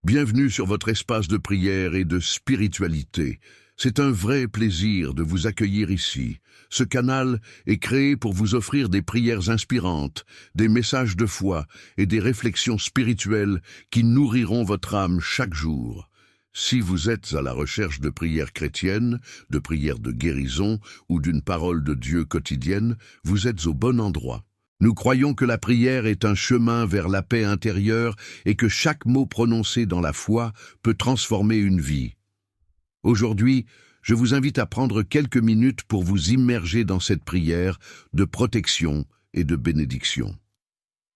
Bienvenue sur votre espace de prière et de spiritualité. C'est un vrai plaisir de vous accueillir ici. Ce canal est créé pour vous offrir des prières inspirantes, des messages de foi et des réflexions spirituelles qui nourriront votre âme chaque jour. Si vous êtes à la recherche de prières chrétiennes, de prières de guérison ou d'une parole de Dieu quotidienne, vous êtes au bon endroit. Nous croyons que la prière est un chemin vers la paix intérieure et que chaque mot prononcé dans la foi peut transformer une vie. Aujourd'hui, je vous invite à prendre quelques minutes pour vous immerger dans cette prière de protection et de bénédiction.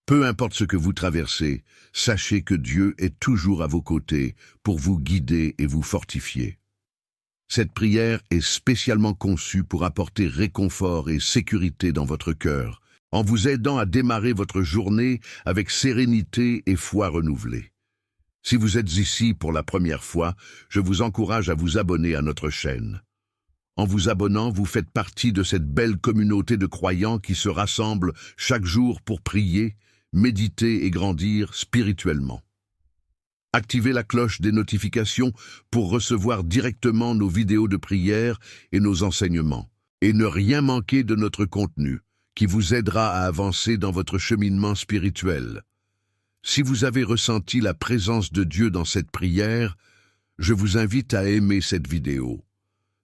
Peu importe ce que vous traversez, sachez que Dieu est toujours à vos côtés pour vous guider et vous fortifier. Cette prière est spécialement conçue pour apporter réconfort et sécurité dans votre cœur, en vous aidant à démarrer votre journée avec sérénité et foi renouvelée. Si vous êtes ici pour la première fois, je vous encourage à vous abonner à notre chaîne. En vous abonnant, vous faites partie de cette belle communauté de croyants qui se rassemblent chaque jour pour prier, méditer et grandir spirituellement. Activez la cloche des notifications pour recevoir directement nos vidéos de prière et nos enseignements, et ne rien manquer de notre contenu, qui vous aidera à avancer dans votre cheminement spirituel. Si vous avez ressenti la présence de Dieu dans cette prière, je vous invite à aimer cette vidéo.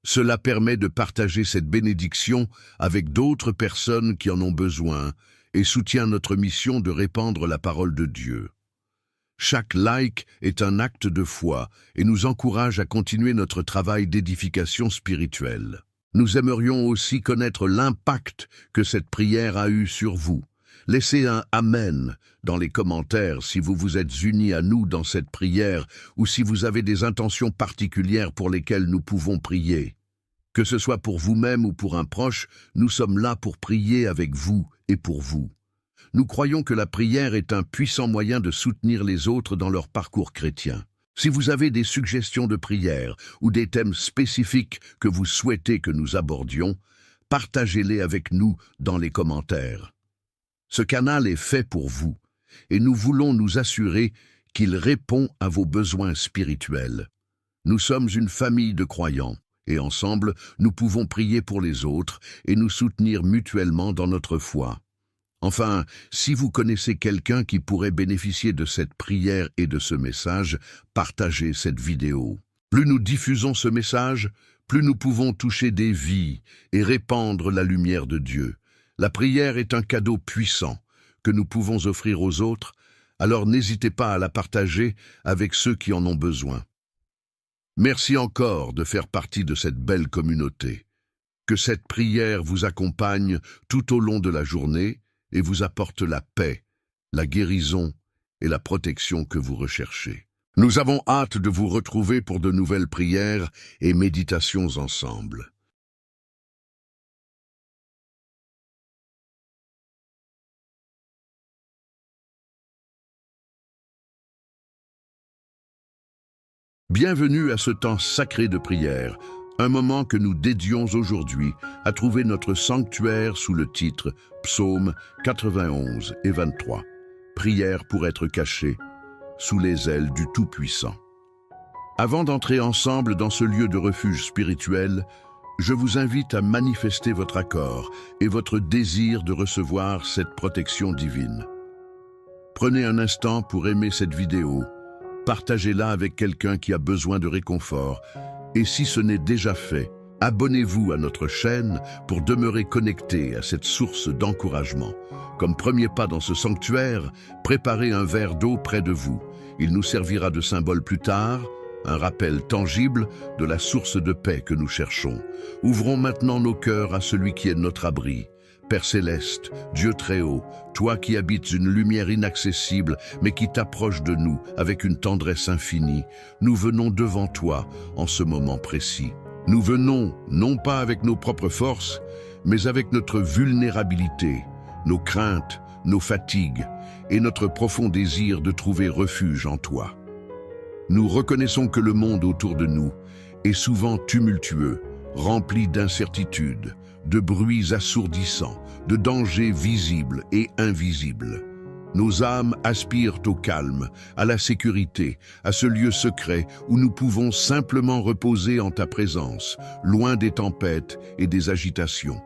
Cela permet de partager cette bénédiction avec d'autres personnes qui en ont besoin et soutient notre mission de répandre la parole de Dieu. Chaque like est un acte de foi et nous encourage à continuer notre travail d'édification spirituelle. Nous aimerions aussi connaître l'impact que cette prière a eu sur vous. Laissez un « Amen » dans les commentaires si vous vous êtes unis à nous dans cette prière ou si vous avez des intentions particulières pour lesquelles nous pouvons prier. Que ce soit pour vous-même ou pour un proche, nous sommes là pour prier avec vous et pour vous. Nous croyons que la prière est un puissant moyen de soutenir les autres dans leur parcours chrétien. Si vous avez des suggestions de prière ou des thèmes spécifiques que vous souhaitez que nous abordions, partagez-les avec nous dans les commentaires. Ce canal est fait pour vous et nous voulons nous assurer qu'il répond à vos besoins spirituels. Nous sommes une famille de croyants et ensemble, nous pouvons prier pour les autres et nous soutenir mutuellement dans notre foi. Enfin, si vous connaissez quelqu'un qui pourrait bénéficier de cette prière et de ce message, partagez cette vidéo. Plus nous diffusons ce message, plus nous pouvons toucher des vies et répandre la lumière de Dieu. La prière est un cadeau puissant que nous pouvons offrir aux autres, alors n'hésitez pas à la partager avec ceux qui en ont besoin. Merci encore de faire partie de cette belle communauté. Que cette prière vous accompagne tout au long de la journée et vous apporte la paix, la guérison et la protection que vous recherchez. Nous avons hâte de vous retrouver pour de nouvelles prières et méditations ensemble. Bienvenue à ce temps sacré de prière, un moment que nous dédions aujourd'hui à trouver notre sanctuaire sous le titre Psaume 91 et 23. Prière pour être caché sous les ailes du Tout-Puissant. Avant d'entrer ensemble dans ce lieu de refuge spirituel, je vous invite à manifester votre accord et votre désir de recevoir cette protection divine. Prenez un instant pour aimer cette vidéo, partagez-la avec quelqu'un qui a besoin de réconfort, et si ce n'est déjà fait, abonnez-vous à notre chaîne pour demeurer connecté à cette source d'encouragement. Comme premier pas dans ce sanctuaire, préparez un verre d'eau près de vous. Il nous servira de symbole plus tard, un rappel tangible de la source de paix que nous cherchons. Ouvrons maintenant nos cœurs à celui qui est notre abri. Père céleste, Dieu très haut, toi qui habites une lumière inaccessible, mais qui t'approche de nous avec une tendresse infinie, nous venons devant toi en ce moment précis. Nous venons, non pas avec nos propres forces, mais avec notre vulnérabilité, nos craintes, nos fatigues et notre profond désir de trouver refuge en toi. Nous reconnaissons que le monde autour de nous est souvent tumultueux, rempli d'incertitudes, de bruits assourdissants, de dangers visibles et invisibles. Nos âmes aspirent au calme, à la sécurité, à ce lieu secret où nous pouvons simplement reposer en ta présence, loin des tempêtes et des agitations.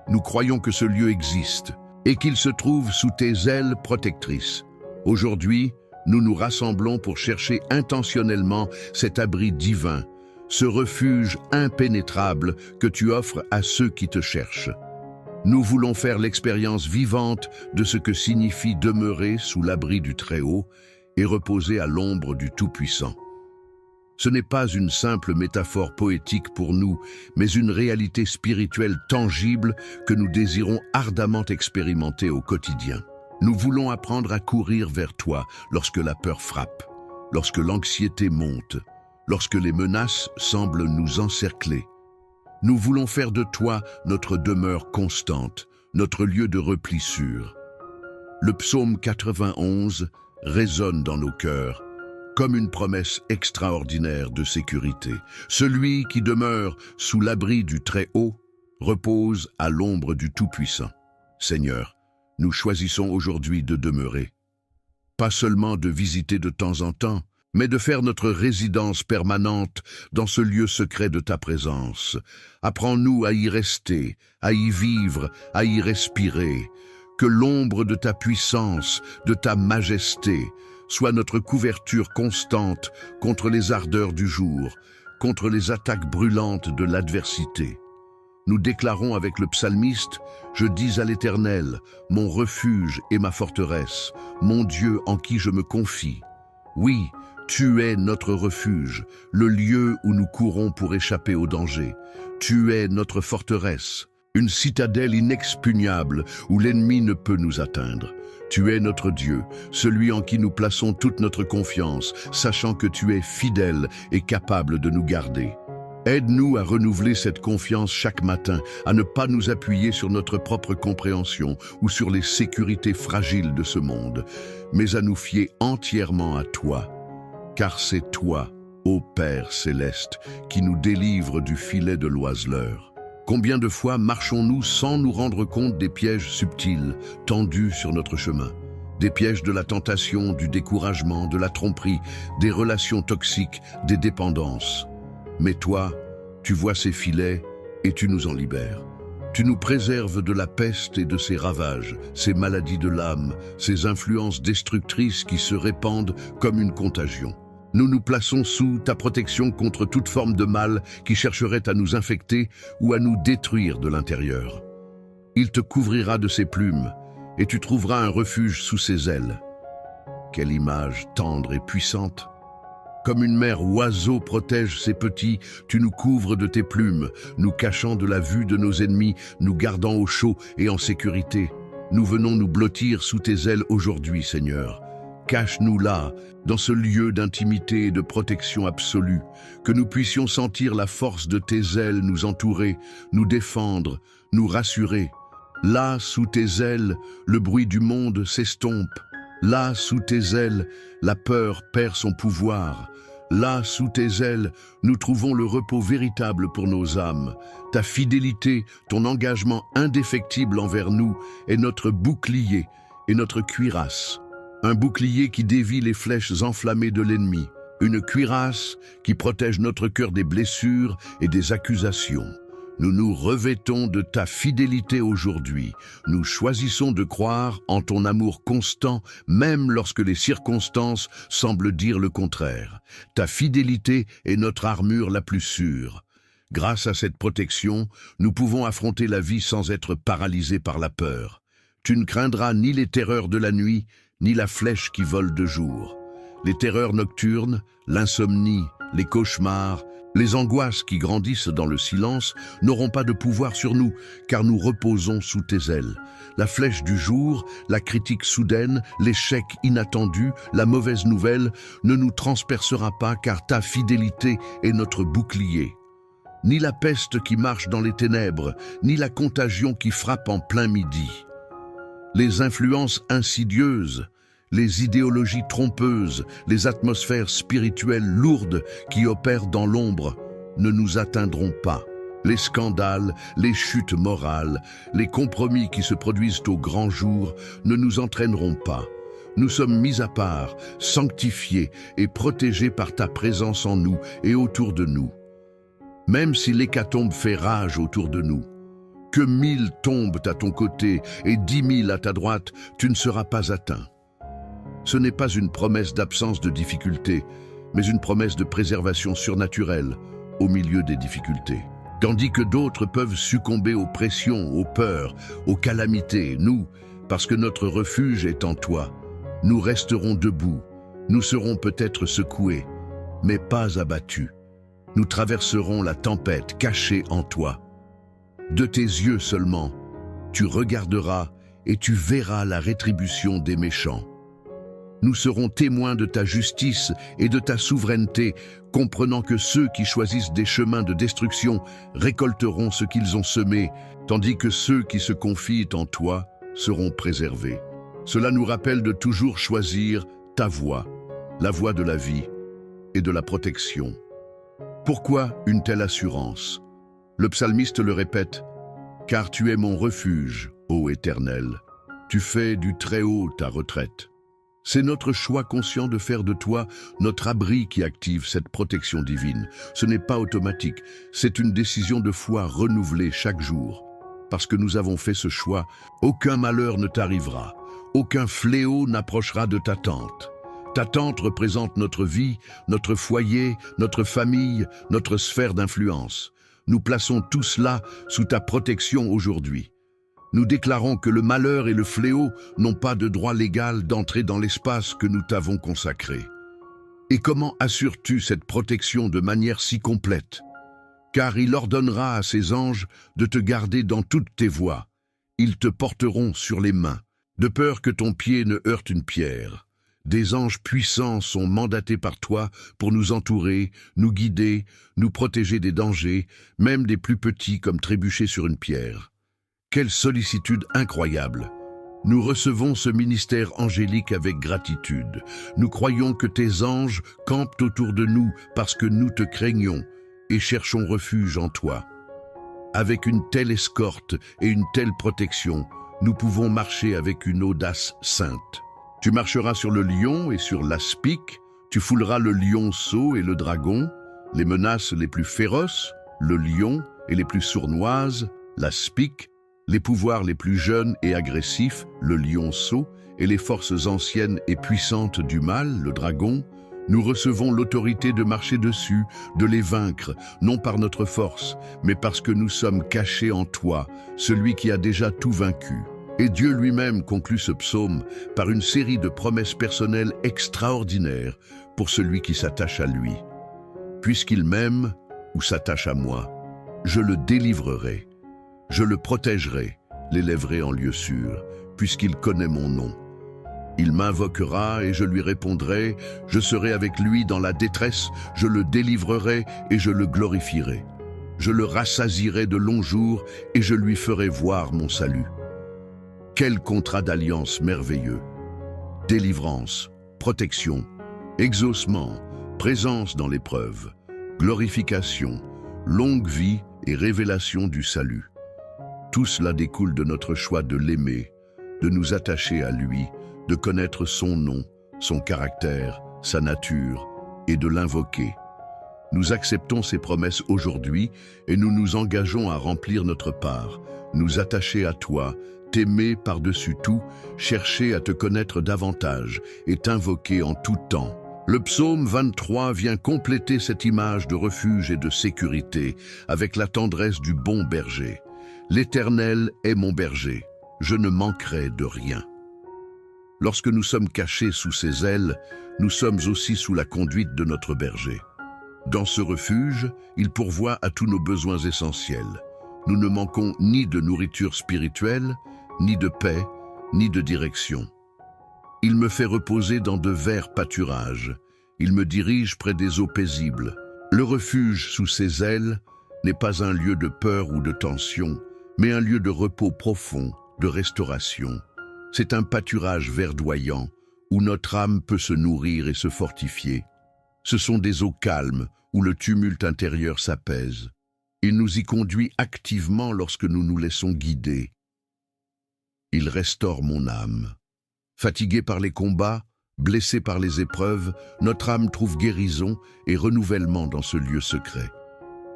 Nous croyons que ce lieu existe et qu'il se trouve sous tes ailes protectrices. Aujourd'hui, nous nous rassemblons pour chercher intentionnellement cet abri divin, ce refuge impénétrable que tu offres à ceux qui te cherchent. Nous voulons faire l'expérience vivante de ce que signifie demeurer sous l'abri du Très-Haut et reposer à l'ombre du Tout-Puissant. Ce n'est pas une simple métaphore poétique pour nous, mais une réalité spirituelle tangible que nous désirons ardemment expérimenter au quotidien. Nous voulons apprendre à courir vers toi lorsque la peur frappe, lorsque l'anxiété monte, lorsque les menaces semblent nous encercler. Nous voulons faire de toi notre demeure constante, notre lieu de repli sûr. Le psaume 91 résonne dans nos cœurs, comme une promesse extraordinaire de sécurité. Celui qui demeure sous l'abri du Très-Haut repose à l'ombre du Tout-Puissant. Seigneur, nous choisissons aujourd'hui de demeurer, pas seulement de visiter de temps en temps, mais de faire notre résidence permanente dans ce lieu secret de ta présence. Apprends-nous à y rester, à y vivre, à y respirer. Que l'ombre de ta puissance, de ta majesté, soit notre couverture constante contre les ardeurs du jour, contre les attaques brûlantes de l'adversité. Nous déclarons avec le psalmiste, « Je dis à l'Éternel, mon refuge et ma forteresse, mon Dieu en qui je me confie. » Oui, tu es notre refuge, le lieu où nous courons pour échapper au danger. Tu es notre forteresse, une citadelle inexpugnable où l'ennemi ne peut nous atteindre. Tu es notre Dieu, celui en qui nous plaçons toute notre confiance, sachant que tu es fidèle et capable de nous garder. Aide-nous à renouveler cette confiance chaque matin, à ne pas nous appuyer sur notre propre compréhension ou sur les sécurités fragiles de ce monde, mais à nous fier entièrement à toi. Car c'est toi, ô Père céleste, qui nous délivre du filet de l'oiseleur. Combien de fois marchons-nous sans nous rendre compte des pièges subtils tendus sur notre chemin? Des pièges de la tentation, du découragement, de la tromperie, des relations toxiques, des dépendances. Mais toi, tu vois ces filets et tu nous en libères. Tu nous préserves de la peste et de ses ravages, ces maladies de l'âme, ces influences destructrices qui se répandent comme une contagion. Nous nous plaçons sous ta protection contre toute forme de mal qui chercherait à nous infecter ou à nous détruire de l'intérieur. Il te couvrira de ses plumes et tu trouveras un refuge sous ses ailes. Quelle image tendre et puissante! Comme une mère oiseau protège ses petits, tu nous couvres de tes plumes, nous cachant de la vue de nos ennemis, nous gardant au chaud et en sécurité. Nous venons nous blottir sous tes ailes aujourd'hui, Seigneur. Cache-nous là, dans ce lieu d'intimité et de protection absolue, que nous puissions sentir la force de tes ailes nous entourer, nous défendre, nous rassurer. Là, sous tes ailes, le bruit du monde s'estompe. Là, sous tes ailes, la peur perd son pouvoir. Là, sous tes ailes, nous trouvons le repos véritable pour nos âmes. Ta fidélité, ton engagement indéfectible envers nous est notre bouclier et notre cuirasse. Un bouclier qui dévie les flèches enflammées de l'ennemi. Une cuirasse qui protège notre cœur des blessures et des accusations. Nous nous revêtons de ta fidélité aujourd'hui. Nous choisissons de croire en ton amour constant, même lorsque les circonstances semblent dire le contraire. Ta fidélité est notre armure la plus sûre. Grâce à cette protection, nous pouvons affronter la vie sans être paralysés par la peur. Tu ne craindras ni les terreurs de la nuit, ni la flèche qui vole de jour. Les terreurs nocturnes, l'insomnie, les cauchemars, les angoisses qui grandissent dans le silence n'auront pas de pouvoir sur nous, car nous reposons sous tes ailes. La flèche du jour, la critique soudaine, l'échec inattendu, la mauvaise nouvelle ne nous transpercera pas, car ta fidélité est notre bouclier. Ni la peste qui marche dans les ténèbres, ni la contagion qui frappe en plein midi. Les influences insidieuses, les idéologies trompeuses, les atmosphères spirituelles lourdes qui opèrent dans l'ombre ne nous atteindront pas. Les scandales, les chutes morales, les compromis qui se produisent au grand jour ne nous entraîneront pas. Nous sommes mis à part, sanctifiés et protégés par ta présence en nous et autour de nous. Même si l'hécatombe fait rage autour de nous, que 1000 tombent à ton côté et 10 000 à ta droite, tu ne seras pas atteint. Ce n'est pas une promesse d'absence de difficultés, mais une promesse de préservation surnaturelle au milieu des difficultés. Tandis que d'autres peuvent succomber aux pressions, aux peurs, aux calamités, nous, parce que notre refuge est en toi, nous resterons debout, nous serons peut-être secoués, mais pas abattus. Nous traverserons la tempête cachée en toi. De tes yeux seulement, tu regarderas et tu verras la rétribution des méchants. Nous serons témoins de ta justice et de ta souveraineté, comprenant que ceux qui choisissent des chemins de destruction récolteront ce qu'ils ont semé, tandis que ceux qui se confient en toi seront préservés. Cela nous rappelle de toujours choisir ta voie, la voie de la vie et de la protection. Pourquoi une telle assurance? Le psalmiste le répète, « Car tu es mon refuge, ô Éternel, tu fais du Très-Haut ta retraite. » C'est notre choix conscient de faire de toi notre abri qui active cette protection divine. Ce n'est pas automatique, c'est une décision de foi renouvelée chaque jour. Parce que nous avons fait ce choix, aucun malheur ne t'arrivera, aucun fléau n'approchera de ta tente. Ta tente représente notre vie, notre foyer, notre famille, notre sphère d'influence. Nous plaçons tout cela sous ta protection aujourd'hui. Nous déclarons que le malheur et le fléau n'ont pas de droit légal d'entrer dans l'espace que nous t'avons consacré. Et comment assures-tu cette protection de manière si complète? Car il ordonnera à ses anges de te garder dans toutes tes voies. Ils te porteront sur les mains, de peur que ton pied ne heurte une pierre. Des anges puissants sont mandatés par toi pour nous entourer, nous guider, nous protéger des dangers, même des plus petits comme trébucher sur une pierre. Quelle sollicitude incroyable! Nous recevons ce ministère angélique avec gratitude. Nous croyons que tes anges campent autour de nous parce que nous te craignons et cherchons refuge en toi. Avec une telle escorte et une telle protection, nous pouvons marcher avec une audace sainte. Tu marcheras sur le lion et sur l'aspic, tu fouleras le lionceau et le dragon, les menaces les plus féroces, le lion et les plus sournoises, l'aspic, les pouvoirs les plus jeunes et agressifs, le lionceau, et les forces anciennes et puissantes du mal, le dragon. Nous recevons l'autorité de marcher dessus, de les vaincre, non par notre force, mais parce que nous sommes cachés en toi, celui qui a déjà tout vaincu. Et Dieu lui-même conclut ce psaume par une série de promesses personnelles extraordinaires pour celui qui s'attache à lui. Puisqu'il m'aime ou s'attache à moi, je le délivrerai, je le protégerai, l'élèverai en lieu sûr, puisqu'il connaît mon nom. Il m'invoquera et je lui répondrai, je serai avec lui dans la détresse, je le délivrerai et je le glorifierai. Je le rassasierai de longs jours et je lui ferai voir mon salut. Quel contrat d'alliance merveilleux! Délivrance, protection, exaucement, présence dans l'épreuve, glorification, longue vie et révélation du salut. Tout cela découle de notre choix de l'aimer, de nous attacher à lui, de connaître son nom, son caractère, sa nature et de l'invoquer. Nous acceptons ces promesses aujourd'hui et nous nous engageons à remplir notre part, nous attacher à toi, t'aimer par-dessus tout, chercher à te connaître davantage et t'invoquer en tout temps. Le psaume 23 vient compléter cette image de refuge et de sécurité avec la tendresse du bon berger. L'Éternel est mon berger, je ne manquerai de rien. Lorsque nous sommes cachés sous ses ailes, nous sommes aussi sous la conduite de notre berger. Dans ce refuge, il pourvoit à tous nos besoins essentiels. Nous ne manquons ni de nourriture spirituelle, ni de paix, ni de direction. Il me fait reposer dans de verts pâturages. Il me dirige près des eaux paisibles. Le refuge sous ses ailes n'est pas un lieu de peur ou de tension, mais un lieu de repos profond, de restauration. C'est un pâturage verdoyant où notre âme peut se nourrir et se fortifier. Ce sont des eaux calmes où le tumulte intérieur s'apaise. Il nous y conduit activement lorsque nous nous laissons guider. Il restaure mon âme. Fatigué par les combats, blessé par les épreuves, notre âme trouve guérison et renouvellement dans ce lieu secret.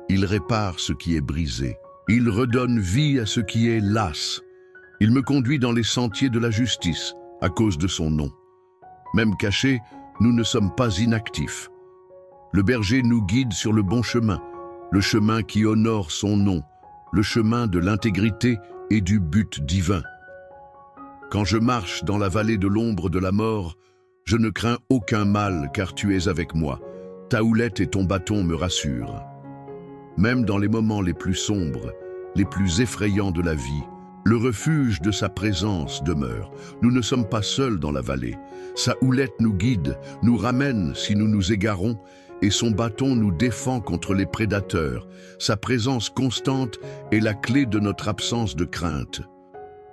Il répare ce qui est brisé. Il redonne vie à ce qui est las. Il me conduit dans les sentiers de la justice, à cause de son nom. Même cachés, nous ne sommes pas inactifs. Le berger nous guide sur le bon chemin, le chemin qui honore son nom, le chemin de l'intégrité et du but divin. Quand je marche dans la vallée de l'ombre de la mort, je ne crains aucun mal car tu es avec moi. Ta houlette et ton bâton me rassurent. Même dans les moments les plus sombres, les plus effrayants de la vie, le refuge de sa présence demeure. Nous ne sommes pas seuls dans la vallée. Sa houlette nous guide, nous ramène si nous nous égarons, et son bâton nous défend contre les prédateurs. Sa présence constante est la clé de notre absence de crainte.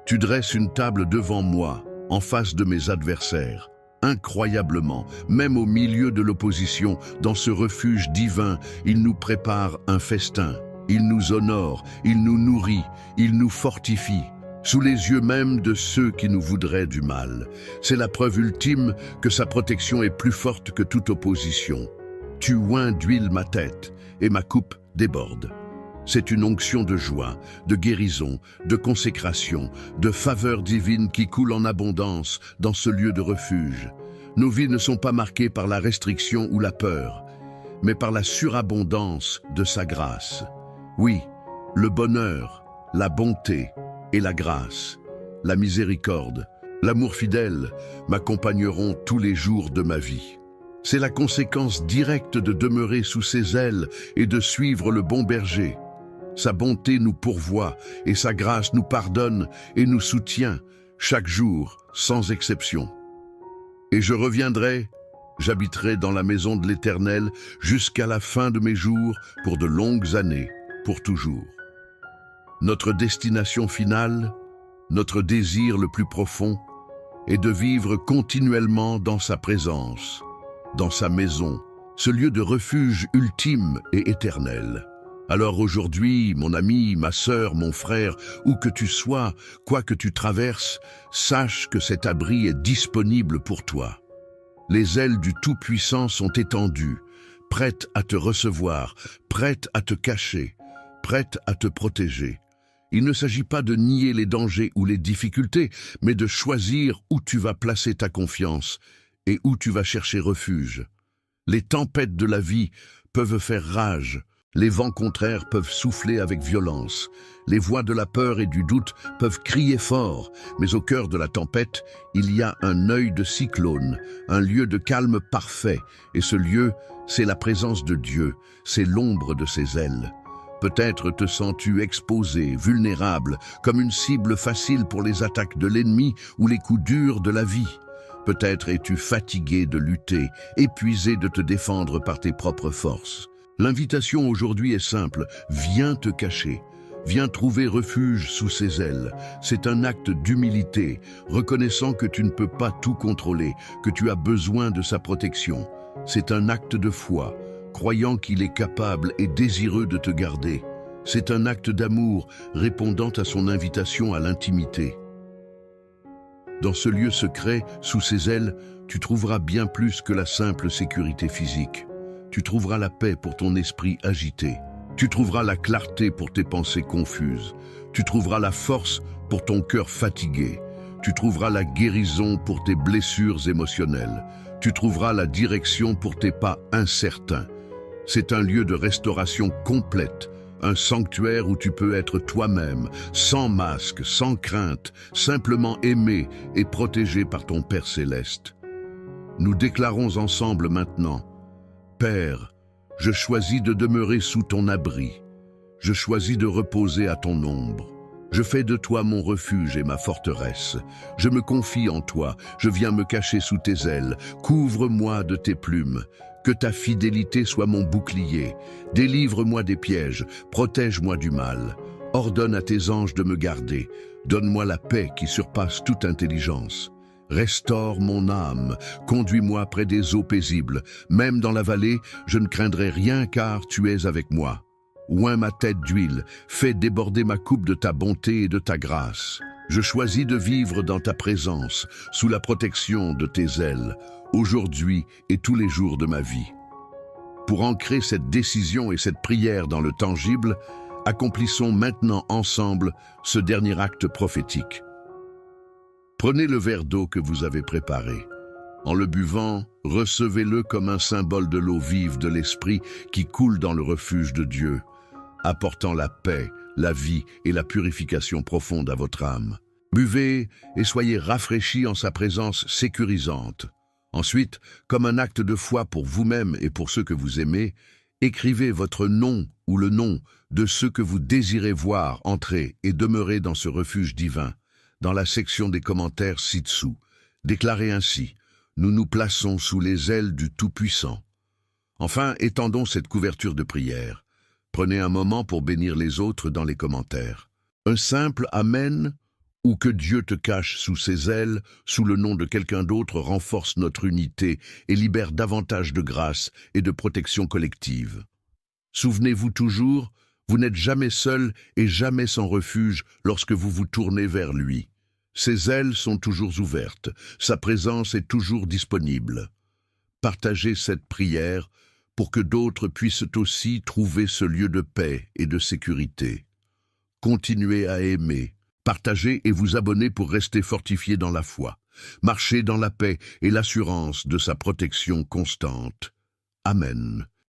Tu dresses une table devant moi, en face de mes adversaires. Incroyablement, même au milieu de l'opposition, dans ce refuge divin, il nous prépare un festin. Il nous honore, il nous nourrit, il nous fortifie, sous les yeux même de ceux qui nous voudraient du mal. C'est la preuve ultime que sa protection est plus forte que toute opposition. Tu oins d'huile ma tête, et ma coupe déborde. C'est une onction de joie, de guérison, de consécration, de faveur divine qui coule en abondance dans ce lieu de refuge. Nos vies ne sont pas marquées par la restriction ou la peur, mais par la surabondance de sa grâce. Oui, le bonheur, la bonté et la grâce, la miséricorde, l'amour fidèle m'accompagneront tous les jours de ma vie. C'est la conséquence directe de demeurer sous ses ailes et de suivre le bon berger. Sa bonté nous pourvoit et sa grâce nous pardonne et nous soutient chaque jour, sans exception. Et je reviendrai, j'habiterai dans la maison de l'Éternel jusqu'à la fin de mes jours pour de longues années, pour toujours. Notre destination finale, notre désir le plus profond, est de vivre continuellement dans sa présence, dans sa maison, ce lieu de refuge ultime et éternel. Alors aujourd'hui, mon ami, ma sœur, mon frère, où que tu sois, quoi que tu traverses, sache que cet abri est disponible pour toi. Les ailes du Tout-Puissant sont étendues, prêtes à te recevoir, prêtes à te cacher, prêtes à te protéger. Il ne s'agit pas de nier les dangers ou les difficultés, mais de choisir où tu vas placer ta confiance et où tu vas chercher refuge. Les tempêtes de la vie peuvent faire rage, les vents contraires peuvent souffler avec violence, les voix de la peur et du doute peuvent crier fort, mais au cœur de la tempête, il y a un œil de cyclone, un lieu de calme parfait, et ce lieu, c'est la présence de Dieu, c'est l'ombre de ses ailes. Peut-être te sens-tu exposé, vulnérable, comme une cible facile pour les attaques de l'ennemi ou les coups durs de la vie. Peut-être es-tu fatigué de lutter, épuisé de te défendre par tes propres forces. L'invitation aujourd'hui est simple, viens te cacher, viens trouver refuge sous ses ailes. C'est un acte d'humilité, reconnaissant que tu ne peux pas tout contrôler, que tu as besoin de sa protection. C'est un acte de foi, croyant qu'il est capable et désireux de te garder. C'est un acte d'amour, répondant à son invitation à l'intimité. Dans ce lieu secret, sous ses ailes, tu trouveras bien plus que la simple sécurité physique. Tu trouveras la paix pour ton esprit agité. Tu trouveras la clarté pour tes pensées confuses. Tu trouveras la force pour ton cœur fatigué. Tu trouveras la guérison pour tes blessures émotionnelles. Tu trouveras la direction pour tes pas incertains. C'est un lieu de restauration complète, un sanctuaire où tu peux être toi-même, sans masque, sans crainte, simplement aimé et protégé par ton Père céleste. Nous déclarons ensemble maintenant: Père, je choisis de demeurer sous ton abri. Je choisis de reposer à ton ombre. Je fais de toi mon refuge et ma forteresse. Je me confie en toi, je viens me cacher sous tes ailes. Couvre-moi de tes plumes. Que ta fidélité soit mon bouclier. Délivre-moi des pièges, protège-moi du mal. Ordonne à tes anges de me garder. Donne-moi la paix qui surpasse toute intelligence. Restaure mon âme, conduis-moi près des eaux paisibles. Même dans la vallée, je ne craindrai rien car tu es avec moi. Oins ma tête d'huile, fais déborder ma coupe de ta bonté et de ta grâce. Je choisis de vivre dans ta présence, sous la protection de tes ailes, aujourd'hui et tous les jours de ma vie. Pour ancrer cette décision et cette prière dans le tangible, accomplissons maintenant ensemble ce dernier acte prophétique. Prenez le verre d'eau que vous avez préparé. En le buvant, recevez-le comme un symbole de l'eau vive de l'Esprit qui coule dans le refuge de Dieu, apportant la paix, la vie et la purification profonde à votre âme. Buvez et soyez rafraîchis en sa présence sécurisante. Ensuite, comme un acte de foi pour vous-même et pour ceux que vous aimez, écrivez votre nom ou le nom de ceux que vous désirez voir entrer et demeurer dans ce refuge divin, dans la section des commentaires ci-dessous. Déclarez ainsi: nous nous plaçons sous les ailes du Tout-Puissant. Enfin, étendons cette couverture de prière. Prenez un moment pour bénir les autres dans les commentaires. Un simple Amen ou que Dieu te cache sous ses ailes, sous le nom de quelqu'un d'autre, renforce notre unité et libère davantage de grâce et de protection collective. Souvenez-vous toujours, vous n'êtes jamais seul et jamais sans refuge lorsque vous vous tournez vers lui. Ses ailes sont toujours ouvertes, sa présence est toujours disponible. Partagez cette prière pour que d'autres puissent aussi trouver ce lieu de paix et de sécurité. Continuez à aimer, partagez et vous abonnez pour rester fortifiés dans la foi. Marchez dans la paix et l'assurance de sa protection constante. Amen.